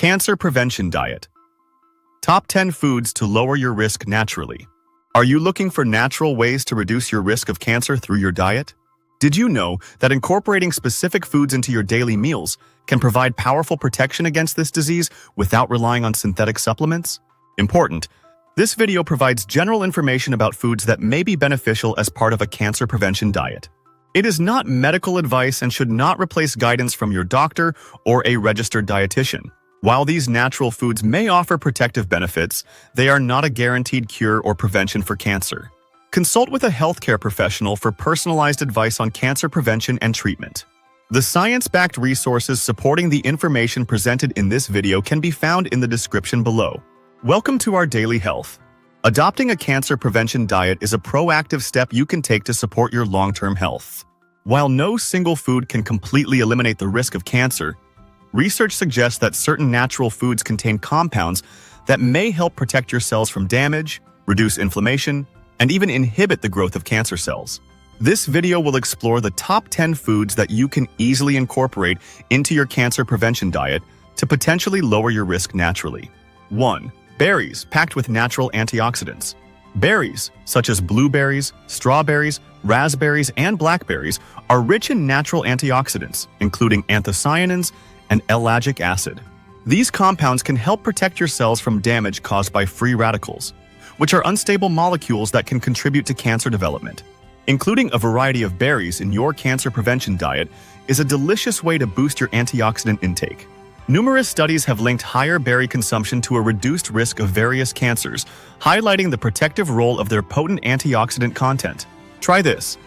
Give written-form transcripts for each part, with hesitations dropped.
Cancer prevention diet. Top 10 foods to lower your risk naturally. Are you looking for natural ways to reduce your risk of cancer through your diet? Did you know that incorporating specific foods into your daily meals can provide powerful protection against this disease without relying on synthetic supplements? Important. This video provides general information about foods that may be beneficial as part of a cancer prevention diet. It is not medical advice and should not replace guidance from your doctor or a registered dietitian. While these natural foods may offer protective benefits, they are not a guaranteed cure or prevention for cancer. Consult with a healthcare professional for personalized advice on cancer prevention and treatment. The science-backed resources supporting the information presented in this video can be found in the description below. Welcome to our daily health. Adopting a cancer prevention diet is a proactive step you can take to support your long-term health. While no single food can completely eliminate the risk of cancer, research suggests that certain natural foods contain compounds that may help protect your cells from damage, reduce inflammation, and even inhibit the growth of cancer cells. This video will explore the top 10 foods that you can easily incorporate into your cancer prevention diet to potentially lower your risk naturally. 1. Berries packed with natural antioxidants. Berries, such as blueberries, strawberries, raspberries, and blackberries, are rich in natural antioxidants, including anthocyanins and ellagic acid. These compounds can help protect your cells from damage caused by free radicals, which are unstable molecules that can contribute to cancer development. Including a variety of berries in your cancer prevention diet is a delicious way to boost your antioxidant intake. Numerous studies have linked higher berry consumption to a reduced risk of various cancers, highlighting the protective role of their potent antioxidant content. Try this.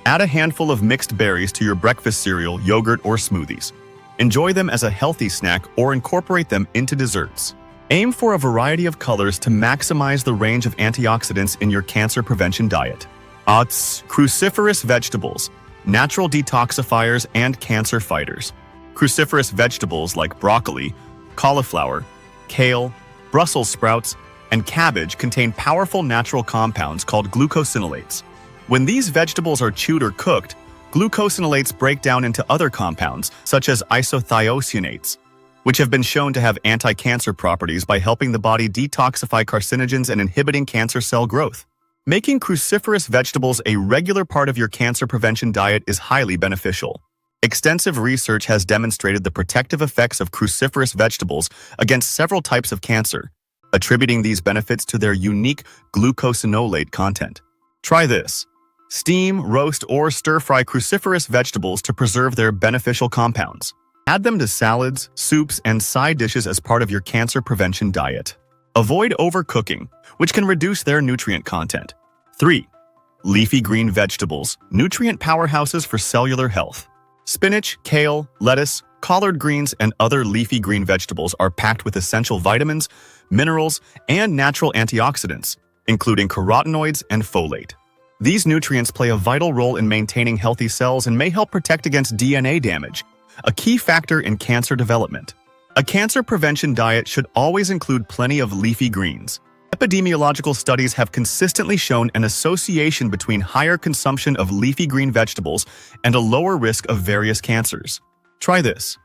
Add a handful of mixed berries to your breakfast cereal, yogurt, or smoothies. Enjoy them as a healthy snack or incorporate them into desserts. Aim for a variety of colors to maximize the range of antioxidants in your cancer prevention diet. Cruciferous vegetables, natural detoxifiers and cancer fighters. Cruciferous vegetables like broccoli, cauliflower, kale, Brussels sprouts, and cabbage contain powerful natural compounds called glucosinolates. When these vegetables are chewed or cooked, glucosinolates break down into other compounds, such as isothiocyanates, which have been shown to have anti-cancer properties by helping the body detoxify carcinogens and inhibiting cancer cell growth. Making cruciferous vegetables a regular part of your cancer prevention diet is highly beneficial. Extensive research has demonstrated the protective effects of cruciferous vegetables against several types of cancer, attributing these benefits to their unique glucosinolate content. Try this. Steam, roast, or stir-fry cruciferous vegetables to preserve their beneficial compounds. Add them to salads, soups, and side dishes as part of your cancer prevention diet. Avoid overcooking, which can reduce their nutrient content. 3. Leafy green vegetables, nutrient powerhouses for cellular health. Spinach, kale, lettuce, collard greens, and other leafy green vegetables are packed with essential vitamins, minerals, and natural antioxidants, including carotenoids and folate. These nutrients play a vital role in maintaining healthy cells and may help protect against DNA damage, a key factor in cancer development. A cancer prevention diet should always include plenty of leafy greens. Epidemiological studies have consistently shown an association between higher consumption of leafy green vegetables and a lower risk of various cancers. Try this.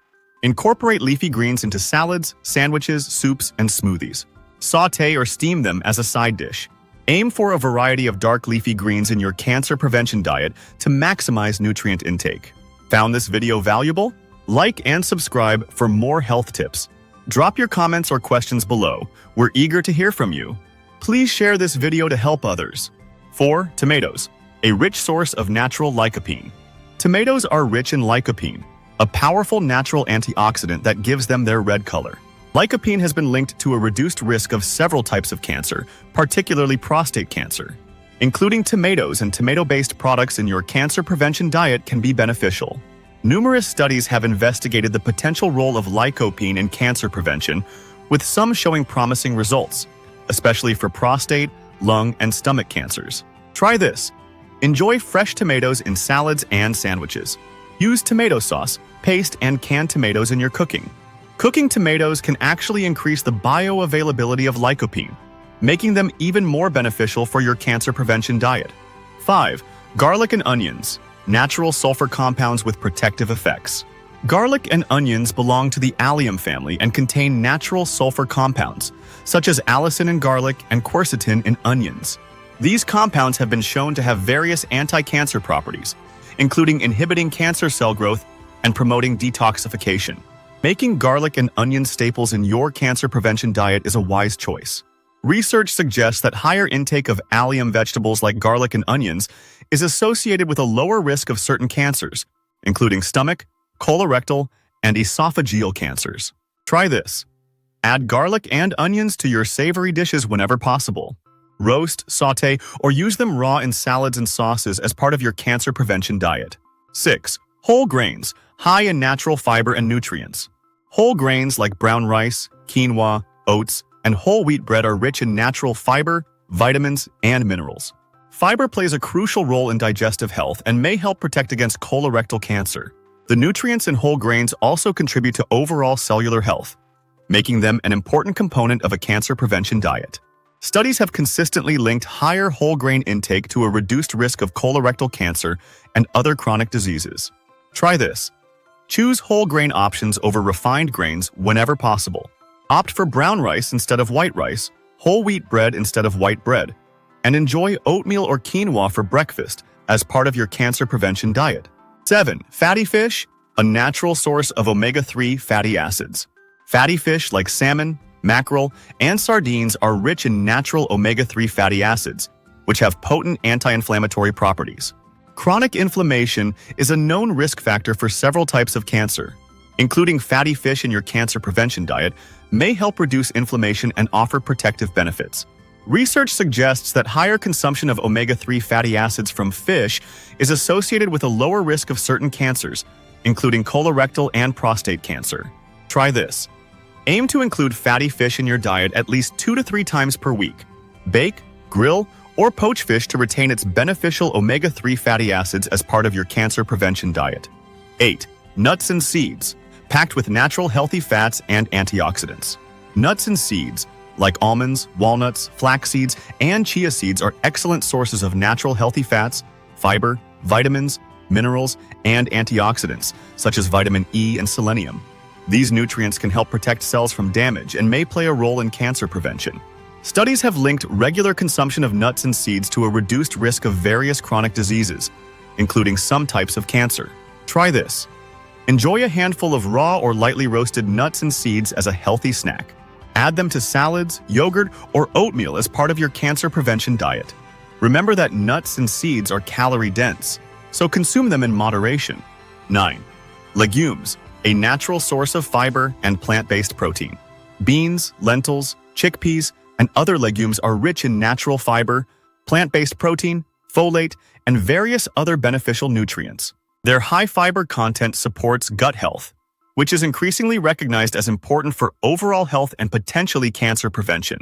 Incorporate leafy greens into salads, sandwiches, soups, and smoothies. Sauté or steam them as a side dish. Aim for a variety of dark leafy greens in your cancer prevention diet to maximize nutrient intake. Found this video valuable? Like and subscribe for more health tips. Drop your comments or questions below. We're eager to hear from you. Please share this video to help others. 4. Tomatoes, a rich source of natural lycopene. Tomatoes are rich in lycopene, a powerful natural antioxidant that gives them their red color. Lycopene has been linked to a reduced risk of several types of cancer, particularly prostate cancer. Including tomatoes and tomato-based products in your cancer prevention diet can be beneficial. Numerous studies have investigated the potential role of lycopene in cancer prevention, with some showing promising results, especially for prostate, lung, and stomach cancers. Try this. Enjoy fresh tomatoes in salads and sandwiches. Use tomato sauce, paste, and canned tomatoes in your cooking. Cooking tomatoes can actually increase the bioavailability of lycopene, making them even more beneficial for your cancer prevention diet. 5. Garlic and onions, natural sulfur compounds with protective effects. Garlic and onions belong to the allium family and contain natural sulfur compounds, such as allicin in garlic and quercetin in onions. These compounds have been shown to have various anti-cancer properties, including inhibiting cancer cell growth and promoting detoxification. Making garlic and onion staples in your cancer prevention diet is a wise choice. Research suggests that higher intake of allium vegetables like garlic and onions is associated with a lower risk of certain cancers, including stomach, colorectal, and esophageal cancers. Try this. Add garlic and onions to your savory dishes whenever possible. Roast, sauté, or use them raw in salads and sauces as part of your cancer prevention diet. 6. Whole grains, high in natural fiber and nutrients. Whole grains like brown rice, quinoa, oats, and whole wheat bread are rich in natural fiber, vitamins, and minerals. Fiber plays a crucial role in digestive health and may help protect against colorectal cancer. The nutrients in whole grains also contribute to overall cellular health, making them an important component of a cancer prevention diet. Studies have consistently linked higher whole grain intake to a reduced risk of colorectal cancer and other chronic diseases. Try this. Choose whole grain options over refined grains whenever possible. Opt for brown rice instead of white rice, whole wheat bread instead of white bread, and enjoy oatmeal or quinoa for breakfast as part of your cancer prevention diet. 7. Fatty fish, a natural source of omega-3 fatty acids. Fatty fish like salmon, mackerel, and sardines are rich in natural omega-3 fatty acids, which have potent anti-inflammatory properties. Chronic inflammation is a known risk factor for several types of cancer. Including fatty fish in your cancer prevention diet may help reduce inflammation and offer protective benefits. Research suggests that higher consumption of omega-3 fatty acids from fish is associated with a lower risk of certain cancers, including colorectal and prostate cancer. Try this. Aim to include fatty fish in your diet at least 2 to 3 times per week. Bake, grill, or poach fish to retain its beneficial omega-3 fatty acids as part of your cancer prevention diet. 8. Nuts and seeds, packed with natural healthy fats and antioxidants. Nuts and seeds, like almonds, walnuts, flax seeds, and chia seeds, are excellent sources of natural healthy fats, fiber, vitamins, minerals, and antioxidants, such as vitamin E and selenium. These nutrients can help protect cells from damage and may play a role in cancer prevention. Studies have linked regular consumption of nuts and seeds to a reduced risk of various chronic diseases, including some types of cancer. Try this. Enjoy a handful of raw or lightly roasted nuts and seeds as a healthy snack. Add them to salads, yogurt, or oatmeal as part of your cancer prevention diet. Remember that nuts and seeds are calorie-dense, so consume them in moderation. 9. Legumes, a natural source of fiber and plant-based protein. Beans, lentils, chickpeas, and other legumes are rich in natural fiber, plant-based protein, folate, and various other beneficial nutrients. Their high fiber content supports gut health, which is increasingly recognized as important for overall health and potentially cancer prevention.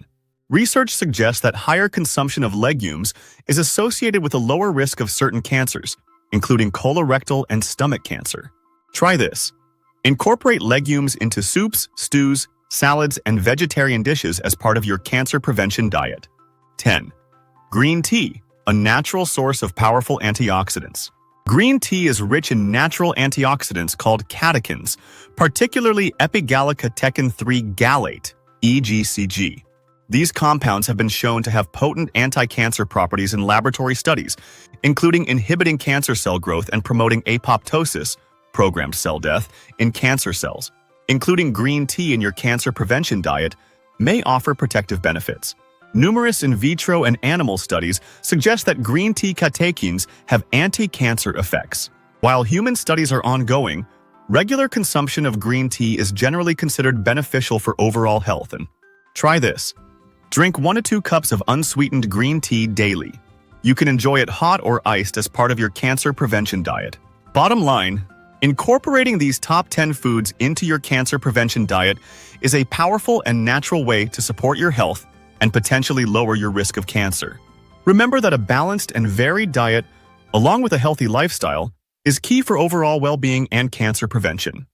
Research suggests that higher consumption of legumes is associated with a lower risk of certain cancers, including colorectal and stomach cancer. Try this. Incorporate legumes into soups, stews, salads, and vegetarian dishes as part of your cancer prevention diet. 10. Green tea, a natural source of powerful antioxidants. Green tea is rich in natural antioxidants called catechins, particularly epigallocatechin-3 gallate, EGCG. These compounds have been shown to have potent anti-cancer properties in laboratory studies, including inhibiting cancer cell growth and promoting apoptosis, programmed cell death, in cancer cells. Including green tea in your cancer prevention diet may offer protective benefits. Numerous in vitro and animal studies suggest that green tea catechins have anti-cancer effects. While human studies are ongoing, regular consumption of green tea is generally considered beneficial for overall health. And try this. Drink 1 to 2 cups of unsweetened green tea daily. You can enjoy it hot or iced as part of your cancer prevention diet. Bottom line, incorporating these top 10 foods into your cancer prevention diet is a powerful and natural way to support your health and potentially lower your risk of cancer. Remember that a balanced and varied diet, along with a healthy lifestyle, is key for overall well-being and cancer prevention.